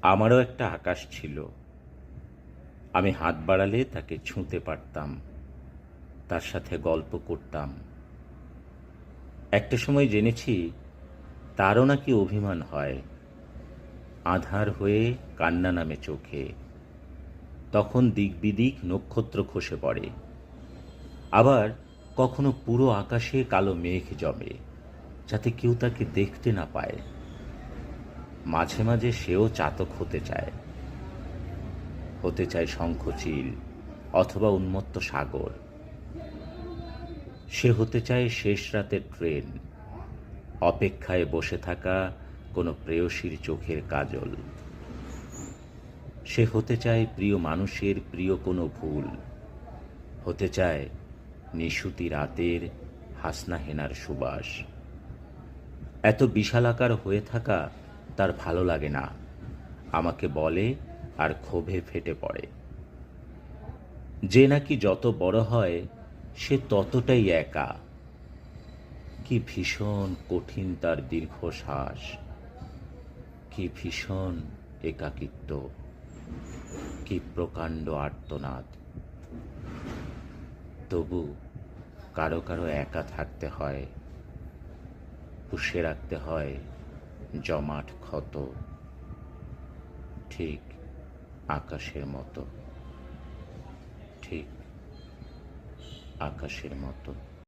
আমারও একটা আকাশ ছিল। আমি হাত বাড়ালে তাকে ছুঁতে পারতাম, তার সাথে গল্প করতাম। একটা সময় জেনেছি তারও নাকি অভিমান হয়, আঁধার হয়ে কান্না নামে চোখে। তখন দিক বিদিক নক্ষত্র খসে পড়ে। আবার কখনো পুরো আকাশে কালো মেঘ জমে, যাতে কেউ তাকে দেখতে না পায়। মাঝে মাঝে সেও চাতক হতে চায় শঙ্খচিল অথবা উন্মত্ত সাগর। সে হতে চায় শেষ রাতের ট্রেন, অপেক্ষায় বসে থাকা কোনো প্রেয়সীর চোখের কাজল। সে হতে চায় প্রিয় মানুষের প্রিয় কোনো ভুল, হতে চায় নিশুতি রাতের হাসনা হেনার সুবাস। এত বিশালাকার হয়ে থাকা তার ভালো লাগে না, আমাকে বলে আর ক্ষোভে ফেটে পড়ে। যে নাকি যত বড় হয় সে ততটাই একা। কি ভীষণ কঠিন তার দীর্ঘশ্বাস, কি ভীষণ একাকিত্ব, কি প্রকাণ্ড আর্তনাদ। তবু কারো কারো একা থাকতে হয়, পুষে রাখতে হয় জমাট ক্ষত, ঠিক আকাশের মতো, ঠিক আকাশের মতো।